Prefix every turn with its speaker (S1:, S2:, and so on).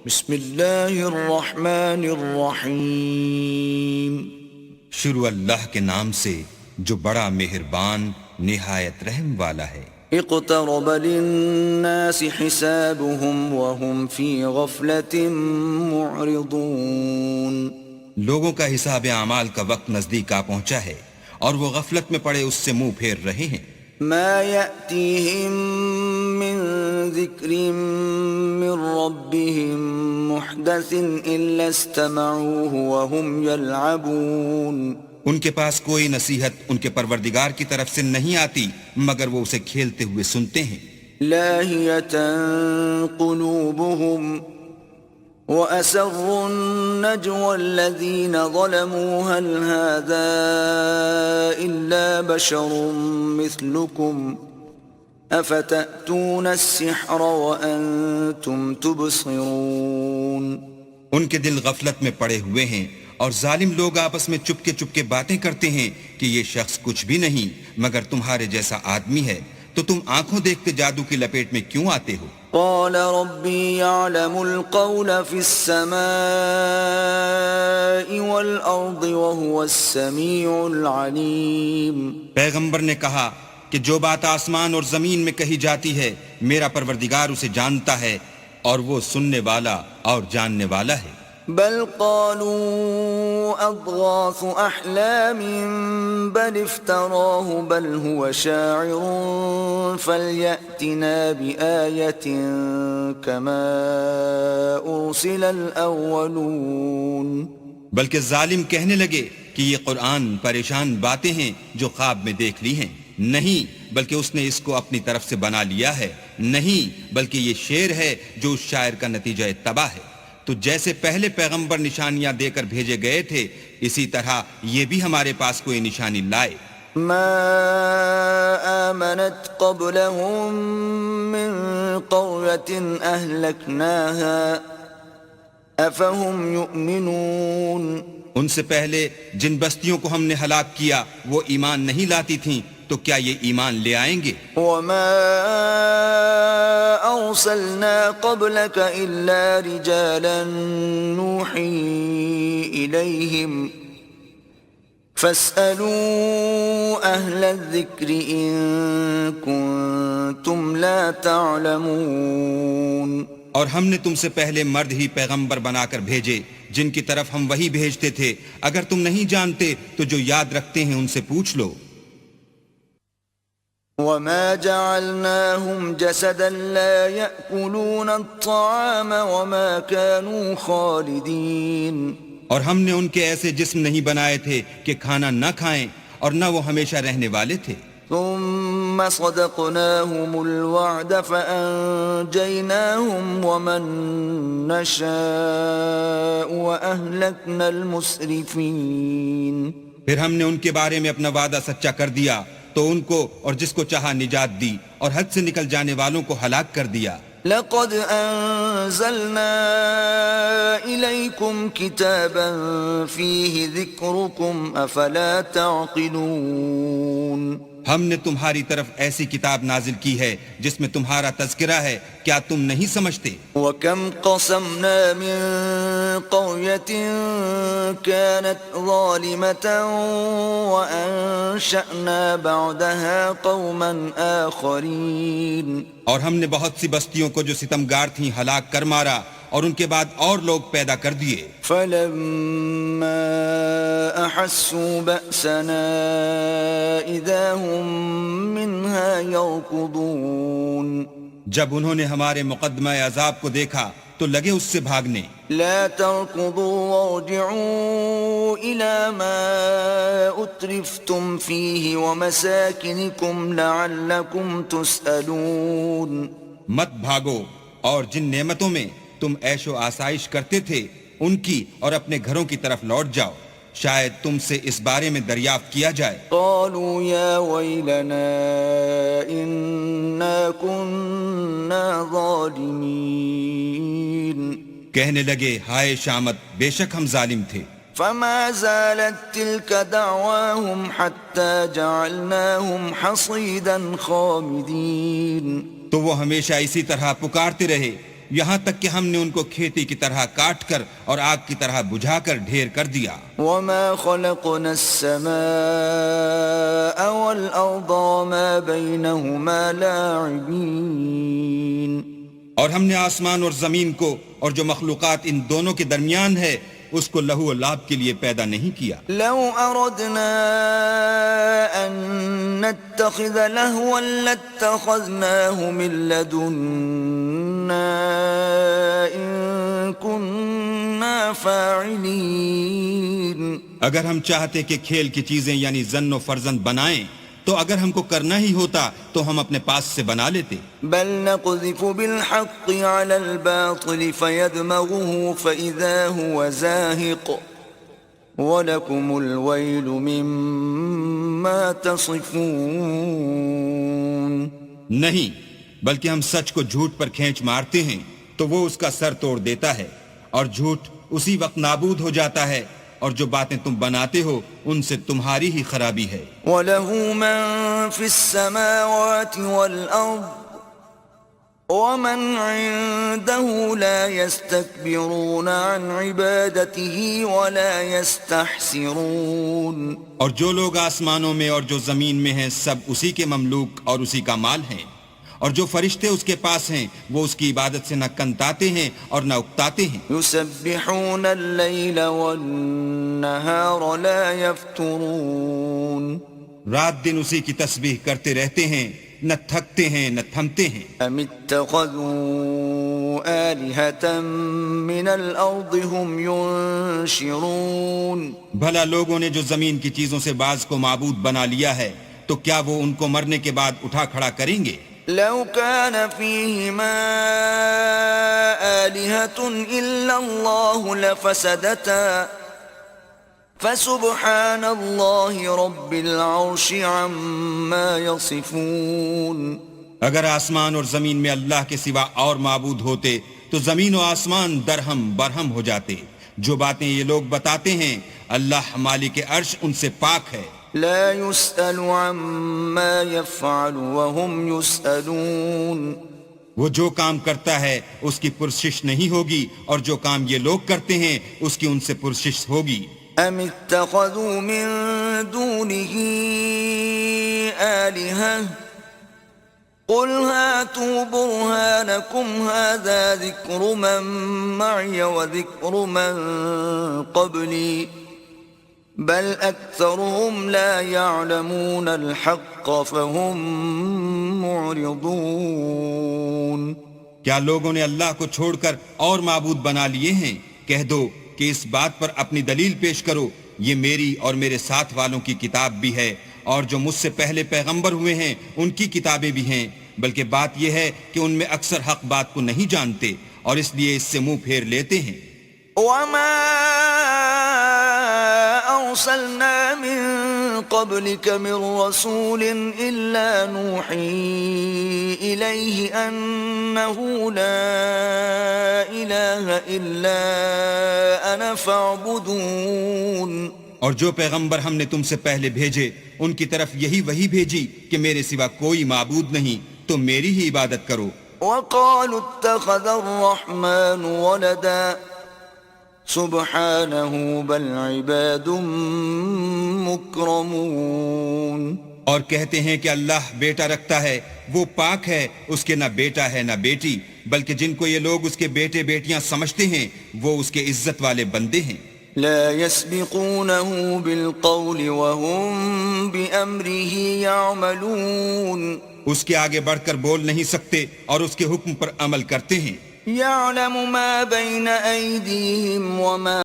S1: بسم اللہ الرحمن الرحیم.
S2: شروع اللہ کے نام سے جو بڑا مہربان نہایت رحم والا ہے.
S1: اقترب للناس حسابهم وهم في غفلة معرضون.
S2: لوگوں کا حساب اعمال کا وقت نزدیک آ پہنچا ہے اور وہ غفلت میں پڑے اس سے منہ پھیر رہے ہیں.
S1: ما يأتيهم من ذكر من ربهم محدث إلا استمعوه وهم يلعبون.
S2: ان کے پاس کوئی نصیحت ان کے پروردگار کی طرف سے نہیں آتی مگر وہ اسے کھیلتے ہوئے سنتے ہیں.
S1: لاهية قلوبهم وأسروا النجوى الذين ظلموا هل هذا إلا بشر مثلكم أفتأتون السحر وأنتم تبصرون.
S2: ان کے دل غفلت میں پڑے ہوئے ہیں اور ظالم لوگ آپس میں چپکے چپکے باتیں کرتے ہیں کہ یہ شخص کچھ بھی نہیں مگر تمہارے جیسا آدمی ہے تو تم آنکھوں دیکھتے جادو کی لپیٹ میں کیوں آتے ہو.
S1: قال ربي يعلم القول في السماء والأرض وهو السميع العليم.
S2: پیغمبر نے کہا کہ جو بات آسمان اور زمین میں کہی جاتی ہے میرا پروردگار اسے جانتا ہے اور وہ سننے والا اور جاننے والا ہے.
S1: بل قالوا أضغاث أحلام بل افتراه بل هو شاعر فليأتنا بآية كما أرسل الأولون.
S2: بلکہ ظالم کہنے لگے کہ یہ قرآن پریشان باتیں ہیں جو خواب میں دیکھ لی ہیں. نہیں بلکہ اس نے اس کو اپنی طرف سے بنا لیا ہے. نہیں بلکہ یہ شعر ہے جو اس شاعر کا نتیجہ تباہ ہے. تو جیسے پہلے پیغمبر نشانیاں دے کر بھیجے گئے تھے اسی طرح یہ بھی ہمارے پاس کوئی نشانی لائے.
S1: ما آمنت قبلهم من قرية أهلكناها أفهم يؤمنون.
S2: ان سے پہلے جن بستیوں کو ہم نے ہلاک کیا وہ ایمان نہیں لاتی تھیں تو کیا یہ ایمان لے آئیں گے.
S1: وما أرسلنا قبلك إلا رجالا نوحي إليهم فاسألوا أهل الذكر إن كنتم لا تعلمون.
S2: اور ہم نے تم سے پہلے مرد ہی پیغمبر بنا کر بھیجے جن کی طرف ہم وہی بھیجتے تھے. اگر تم نہیں جانتے تو جو یاد رکھتے ہیں ان سے پوچھ لو.
S1: وما جعلناهم جسدا لا يأكلون الطعام وما كانوا خالدين.
S2: اور ہم نے ان کے ایسے جسم نہیں بنائے تھے کہ کھانا نہ کھائیں اور نہ وہ ہمیشہ رہنے والے تھے.
S1: ثم صدقناهم الوعد فأنجيناهم ومن نشاء وأهلكنا المسرفين.
S2: پھر ہم نے ان کے بارے میں اپنا وعدہ سچا کر دیا تو ان کو اور جس کو چاہا نجات دی اور حد سے نکل جانے والوں کو ہلاک کر دیا.
S1: لقد أنزلنا إليكم كتابا فيه ذكركم أفلا تعقلون.
S2: ہم نے تمہاری طرف ایسی کتاب نازل کی ہے جس میں تمہارا تذکرہ ہے کیا تم نہیں سمجھتے.
S1: وَكَمْ قَصَمْنَا مِن قَرْيَةٍ كَانَتْ ظَالِمَةً وَأَنشَأْنَا بَعْدَهَا قَوْمًا آخَرِينَ.
S2: اور ہم نے بہت سی بستیوں کو جو ستمگار تھیں ہلاک کر مارا اور ان کے بعد اور لوگ پیدا کر دیے.
S1: فَلَمَّا أَحَسُّوا بَأْسَنَا إِذَا هُمْ مِنْهَا يَرْكُضُونَ.
S2: جب انہوں نے ہمارے مقدمہ عذاب کو دیکھا تو لگے اس سے بھاگنے.
S1: لا تركضوا وارجعوا إلى ما أترفتم فيه ومساكنكم لعلكم تسألون.
S2: مت بھاگو اور جن نعمتوں میں تم عیش و آسائش کرتے تھے ان کی اور اپنے گھروں کی طرف لوٹ جاؤ شاید تم سے اس بارے میں دریافت کیا جائے.
S1: قالوا يا ويلنا إنا كنا ظالمين.
S2: کہنے لگے ہائے شامت بے شک ہم ظالم تھے.
S1: فما زالت تلك دعواهم حتى جعلناهم حصيدا خامدين.
S2: تو وہ ہمیشہ اسی طرح پکارتے رہے یہاں تک کہ ہم نے ان کو کھیتی کی طرح کاٹ کر اور آگ کی طرح بجھا کر ڈھیر کر دیا.
S1: وما خلقنا السماء والأرض وما بينهما لاعبين.
S2: اور ہم نے آسمان اور زمین کو اور جو مخلوقات ان دونوں کے درمیان ہے اس کو لہو و لعب کے لیے پیدا نہیں کیا.
S1: لو أردنا أن نتخذ لهوا لاتخذناه من لدنا إن كنا فاعلين.
S2: اگر ہم چاہتے کہ کھیل کی چیزیں یعنی زن و فرزند بنائیں تو اگر ہم کو کرنا ہی ہوتا تو ہم اپنے پاس سے بنا لیتے.
S1: بل نقذف بالحق على الباطل فيدمغه فإذا هو زاهق وَلَكُمُ الْوَيْلُ مِمَّا تَصِفُونَ.
S2: نہیں بلکہ ہم سچ کو جھوٹ پر کھینچ مارتے ہیں تو وہ اس کا سر توڑ دیتا ہے اور جھوٹ اسی وقت نابود ہو جاتا ہے اور جو باتیں تم بناتے ہو ان سے تمہاری ہی خرابی ہے.
S1: وَلَهُ مَن فِي السَّمَاوَاتِ وَالْأَرْضِ وَمَنْ عِندَهُ لَا يَسْتَكْبِرُونَ عَنْ عِبَادَتِهِ وَلَا يَسْتَحْسِرُونَ.
S2: اور جو لوگ آسمانوں میں اور جو زمین میں ہیں سب اسی کے مملوک اور اسی کا مال ہیں، اور جو فرشتے اس کے پاس ہیں وہ اس کی عبادت سے نہ کنتاتے ہیں اور نہ اکتاتے ہیں.
S1: يُسَبِّحُونَ اللَّيْلَ وَالنَّهَارَ لَا يَفْتُرُونَ.
S2: رات دن اسی کی تسبیح کرتے رہتے ہیں، نہ تھکتے ہیں نہ تھمتے ہیں.
S1: أَمِ اتَّخَذُوا آلِهَةً مِّنَ الْأَرْضِ هُمْ يُنشِرُونَ.
S2: بھلا لوگوں نے جو زمین کی چیزوں سے بعض کو معبود بنا لیا ہے تو کیا وہ ان کو مرنے کے بعد اٹھا کھڑا کریں گے؟
S1: لو كان فيهما آلهة إلا الله لفسدتا فسبحان الله رب العرش عما يصفون.
S2: اگر آسمان اور زمین میں اللہ کے سوا اور معبود ہوتے تو زمین و آسمان درہم برہم ہو جاتے. جو باتیں یہ لوگ بتاتے ہیں اللہ مالک عرش ان سے پاک ہے.
S1: لا يسأل عما يفعل وهم يسألون.
S2: وہ جو کام کرتا ہے اس کی پرسش نہیں ہوگی اور جو کام یہ لوگ کرتے ہیں اس کی ان سے پرسش ہوگی.
S1: ام اتخذوا من دونه آلهة قل هاتوا برهانكم هذا ذكر من معي وذكر من قبلي بل اکثرهم لا يعلمون الحق فهم معرضون.
S2: کیا لوگوں نے اللہ کو چھوڑ کر اور معبود بنا لیے ہیں؟ کہہ دو کہ اس بات پر اپنی دلیل پیش کرو، یہ میری اور میرے ساتھ والوں کی کتاب بھی ہے اور جو مجھ سے پہلے پیغمبر ہوئے ہیں ان کی کتابیں بھی ہیں، بلکہ بات یہ ہے کہ ان میں اکثر حق بات کو نہیں جانتے اور اس لیے اس سے منہ پھیر لیتے ہیں.
S1: وما أرسلنا من قبلك من رسول إلا نوحي إليه أنه لا إله إلا أنا فاعبدون.
S2: اور جو پیغمبر ہم نے تم سے پہلے بھیجے ان کی طرف یہی وحی بھیجی کہ میرے سوا کوئی معبود نہیں، تم میری ہی عبادت کرو.
S1: وقالوا اتخذ الرحمن ولدا سبحانه بل عباد مکرمون.
S2: اور کہتے ہیں کہ اللہ بیٹا رکھتا ہے، وہ پاک ہے، اس کے نہ بیٹا ہے نہ بیٹی، بلکہ جن کو یہ لوگ اس کے بیٹے بیٹیاں سمجھتے ہیں وہ اس کے عزت والے بندے ہیں.
S1: لا يسبقونه بالقول وهم بأمره يعملون.
S2: اس کے آگے بڑھ کر بول نہیں سکتے اور اس کے حکم پر عمل کرتے ہیں.
S1: يعلم ما بين أيديهم وما